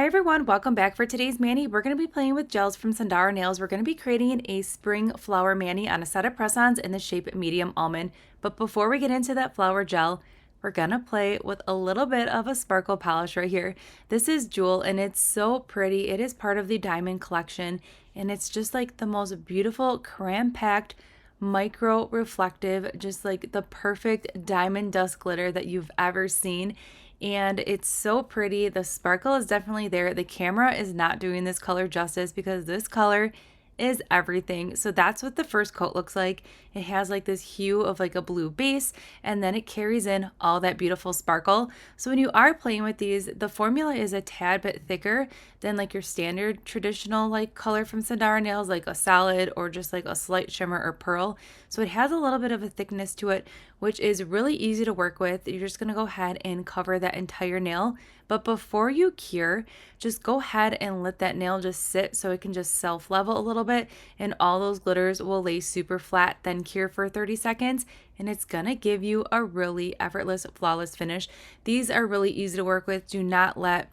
everyone, welcome back. For today's mani, we're going to be playing with gels from Sundara Nails. We're going to be creating a spring flower mani on a set of press-ons in the shape medium almond. But before we get into that flower gel, we're going to play with a little bit of a sparkle polish right here. This is Jewel and it's so pretty. It is part of the diamond collection and it's just like the most beautiful cram-packed micro reflective, just like the perfect diamond dust glitter that you've ever seen. And it's so pretty. The sparkle is definitely there. The camera is not doing this color justice because this color is everything. So that's what the first coat looks like. It has like this hue of like a blue base and then it carries in all that beautiful sparkle. So when you are playing with these, the formula is a tad bit thicker than like your standard traditional like color from Sundara Nails, like a solid or just like a slight shimmer or pearl. So it has a little bit of a thickness to it, which is really easy to work with. You're just gonna go ahead and cover that entire nail. But before you cure, just go ahead and let that nail just sit so it can just self-level a little bit and all those glitters will lay super flat, then cure for 30 seconds and it's gonna give you a really effortless, flawless finish. These are really easy to work with. Do not let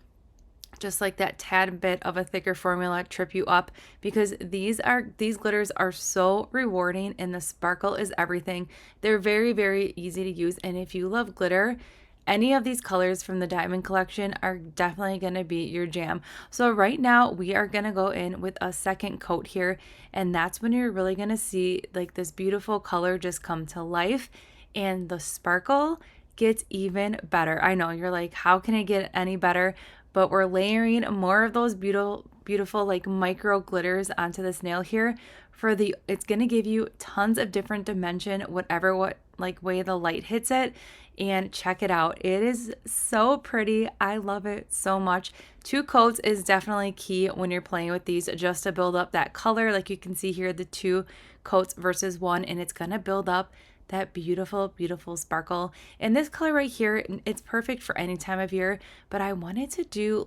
just like that tad bit of a thicker formula trip you up because these glitters are so rewarding and the sparkle is everything. They're very, very easy to use, and if you love glitter, any of these colors from the diamond collection are definitely going to be your jam. So right now we are going to go in with a second coat here, and that's when you're really going to see like this beautiful color just come to life and the sparkle gets even better. I know you're like, how can it get any better? But we're layering more of those beautiful like micro glitters onto this nail here it's going to give you tons of different dimension, what way the light hits it. And check it out. It is so pretty. I love it so much. 2 coats is definitely key when you're playing with these just to build up that color. Like you can see here, the 2 coats versus 1, and it's going to build up that beautiful, beautiful sparkle. And this color right here, it's perfect for any time of year, but I wanted to do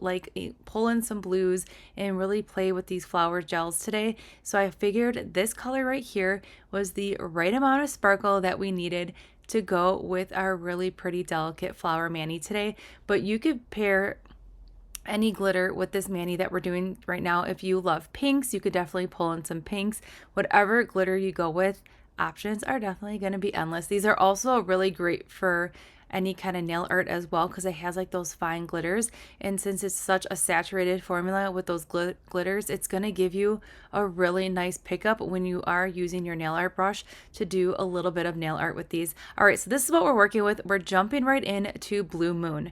pull in some blues and really play with these flower gels today. So I figured this color right here was the right amount of sparkle that we needed to go with our really pretty delicate flower mani today. But you could pair any glitter with this mani that we're doing right now. If you love pinks, you could definitely pull in some pinks. Whatever glitter you go with, options are definitely going to be endless. These are also really great for any kind of nail art as well because it has like those fine glitters, and since it's such a saturated formula with those glitters, it's going to give you a really nice pickup when you are using your nail art brush to do a little bit of nail art with these. All right, so this is what we're working with. We're jumping right into Blue Moon.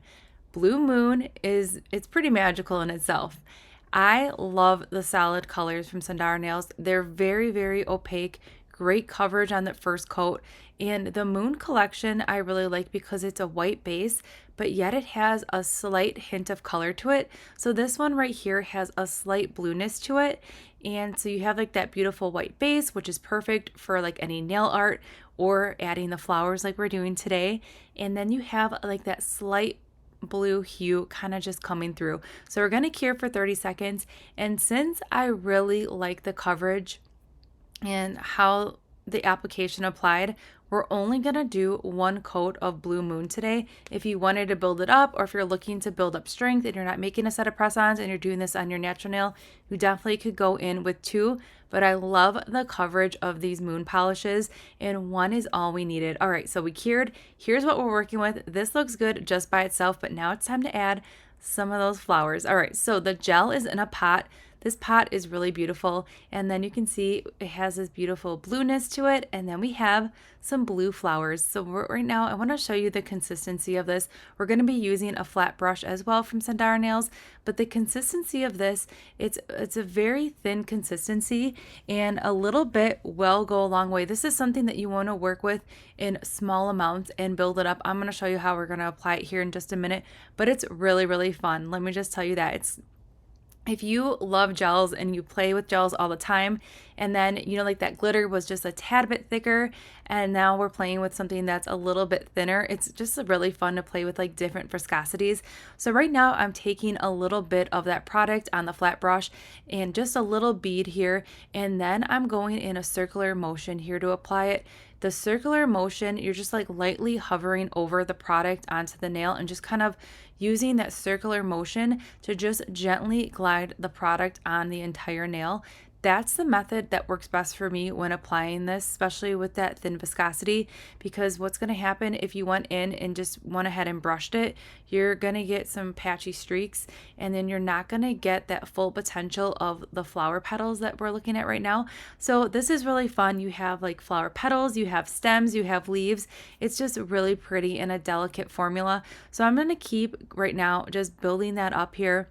Blue Moon it's pretty magical in itself. I love the solid colors from Sundara Nails. They're very, very opaque, great coverage on the first coat. And the Moon collection I really like because it's a white base, but yet it has a slight hint of color to it. So this one right here has a slight blueness to it. And so you have like that beautiful white base, which is perfect for like any nail art or adding the flowers like we're doing today. And then you have like that slight blue hue kind of just coming through. So we're going to cure for 30 seconds. And since I really like the coverage and how the application applied, we're only going to do 1 coat of Blue Moon today. If you wanted to build it up, or if you're looking to build up strength and you're not making a set of press-ons and you're doing this on your natural nail, you definitely could go in with 2, but I love the coverage of these Moon polishes, and 1 is all we needed. All right, so we cured. Here's what we're working with. This looks good just by itself, but now it's time to add some of those flowers. All right, so the gel is in a pot. This pot is really beautiful, and then you can see it has this beautiful blueness to it, and then we have some blue flowers. So right now I want to show you the consistency of this. We're going to be using a flat brush as well from Sundara Nails, but the consistency of this, it's a very thin consistency, and a little bit will go a long way. This is something that you want to work with in small amounts and build it up. I'm going to show you how we're going to apply it here in just a minute, but it's really, really fun. Let me just tell you that. If you love gels and you play with gels all the time, and then, like that glitter was just a tad bit thicker, and now we're playing with something that's a little bit thinner, it's just really fun to play with like different viscosities. So right now I'm taking a little bit of that product on the flat brush and just a little bead here, and then I'm going in a circular motion here to apply it. The circular motion, you're just like lightly hovering over the product onto the nail and just kind of using that circular motion to just gently glide the product on the entire nail. That's the method that works best for me when applying this, especially with that thin viscosity, because what's going to happen if you went in and just went ahead and brushed it, you're going to get some patchy streaks, and then you're not going to get that full potential of the flower petals that we're looking at right now. So this is really fun. You have like flower petals, you have stems, you have leaves. It's just really pretty and a delicate formula. So I'm going to keep right now just building that up here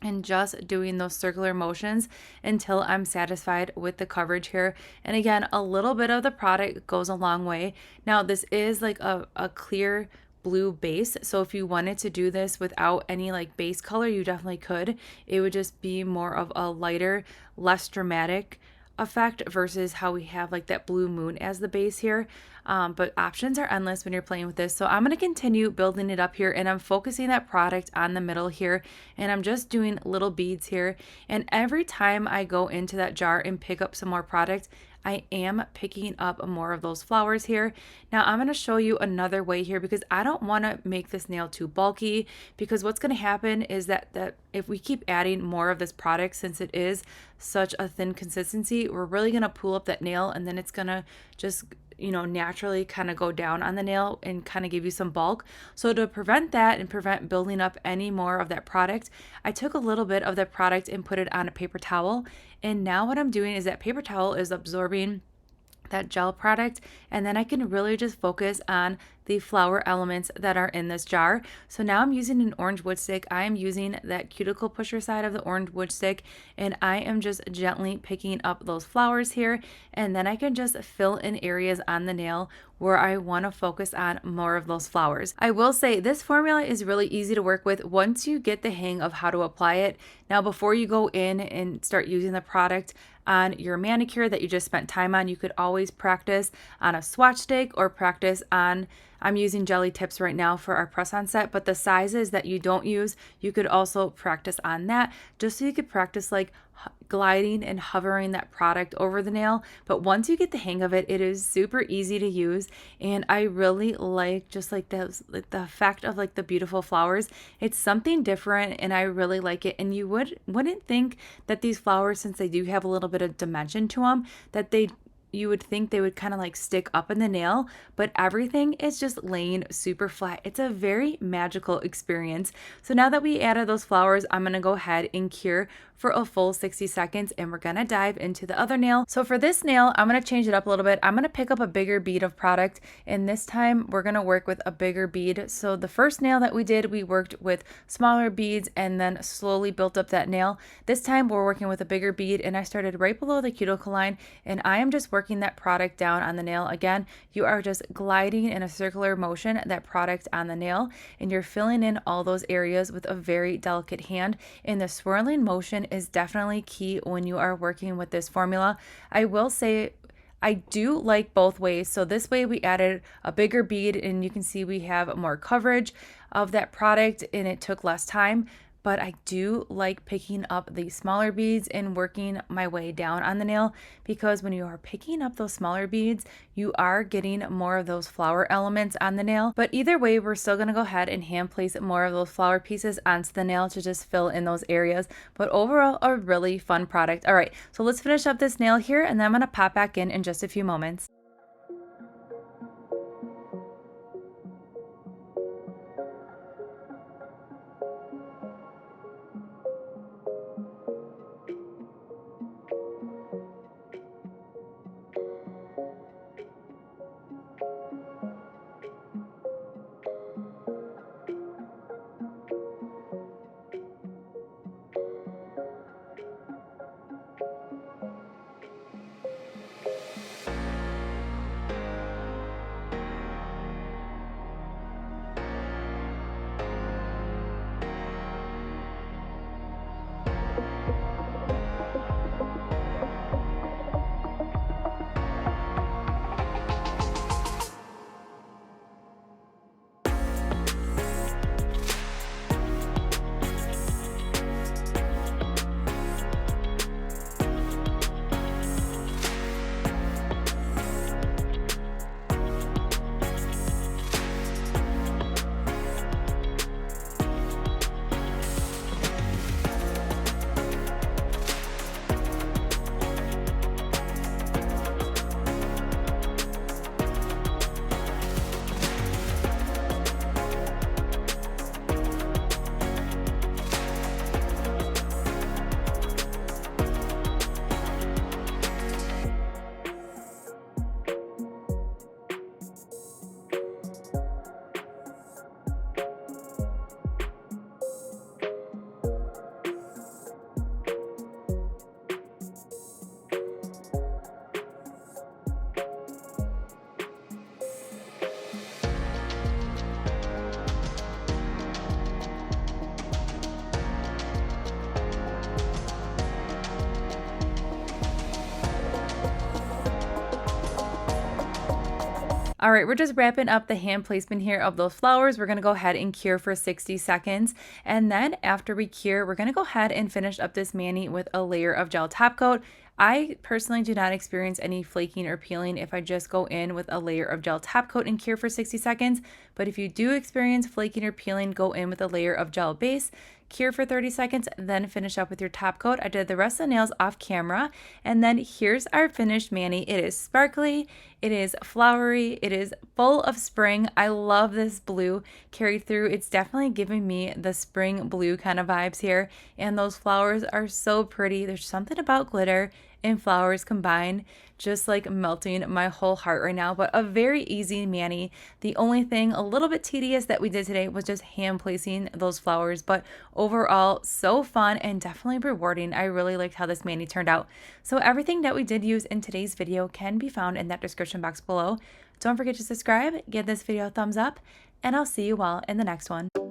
and just doing those circular motions until I'm satisfied with the coverage here. And again, a little bit of the product goes a long way. Now, this is like a clear blue base, so if you wanted to do this without any like base color, you definitely could. It would just be more of a lighter, less dramatic effect versus how we have like that blue moon as the base here. But options are endless when you're playing with this. So I'm going to continue building it up here, and I'm focusing that product on the middle here, and I'm just doing little beads here. And every time I go into that jar and pick up some more product, I am picking up more of those flowers here. Now I'm going to show you another way here, because I don't want to make this nail too bulky, because what's going to happen is that if we keep adding more of this product, since it is such a thin consistency, we're really going to pull up that nail, and then it's going to just naturally kind of go down on the nail and kind of give you some bulk. So to prevent that and prevent building up any more of that product, I took a little bit of that product and put it on a paper towel. And now what I'm doing is that paper towel is absorbing that gel product, and then I can really just focus on the flower elements that are in this jar. So now I'm using an orange wood stick. I am using that cuticle pusher side of the orange wood stick, and I am just gently picking up those flowers here, and then I can just fill in areas on the nail where I want to focus on more of those flowers. I will say this formula is really easy to work with once you get the hang of how to apply it. Now, before you go in and start using the product on your manicure that you just spent time on, you could always practice on a swatch stick or practice on, I'm using jelly tips right now for our press-on set, but the sizes that you don't use, you could also practice on that, just so you could practice like gliding and hovering that product over the nail. But once you get the hang of it, it is super easy to use, and I really like just like those, like the effect of like the beautiful flowers. It's something different, and I really like it. And you wouldn't think that these flowers, since they do have a little bit of dimension to them, that you would think they would kind of like stick up in the nail, but everything is just laying super flat. It's a very magical experience. So now that we added those flowers, I'm going to go ahead and cure for a full 60 seconds, and we're going to dive into the other nail. So for this nail, I'm going to change it up a little bit. I'm going to pick up a bigger bead of product, and this time we're going to work with a bigger bead. So the first nail that we did, we worked with smaller beads and then slowly built up that nail. This time we're working with a bigger bead, and I started right below the cuticle line, and I am just working that product down on the nail. Again, you are just gliding in a circular motion that product on the nail, and you're filling in all those areas with a very delicate hand. And the swirling motion is definitely key when you are working with this formula. I will say I do like both ways. So this way we added a bigger bead, and you can see we have more coverage of that product, and it took less time. But I do like picking up the smaller beads and working my way down on the nail, because when you are picking up those smaller beads, you are getting more of those flower elements on the nail. But either way, we're still going to go ahead and hand place more of those flower pieces onto the nail to just fill in those areas. But overall, a really fun product. All right, so let's finish up this nail here, and then I'm going to pop back in just a few moments. All right, we're just wrapping up the hand placement here of those flowers. We're gonna go ahead and cure for 60 seconds. And then after we cure, we're gonna go ahead and finish up this mani with a layer of gel top coat. I personally do not experience any flaking or peeling if I just go in with a layer of gel top coat and cure for 60 seconds. But if you do experience flaking or peeling, go in with a layer of gel base, cure for 30 seconds, then finish up with your top coat. I did the rest of the nails off camera. And then here's our finished mani. It is sparkly, it is flowery, it is full of spring. I love this blue carried through. It's definitely giving me the spring blue kind of vibes here. And those flowers are so pretty. There's something about glitter and flowers combined, just like melting my whole heart right now. But a very easy mani. The only thing a little bit tedious that we did today was just hand placing those flowers, but overall so fun and definitely rewarding. I really liked how this mani turned out. So everything that we did use in today's video can be found in that description box below. Don't forget to subscribe, give this video a thumbs up, and I'll see you all in the next one.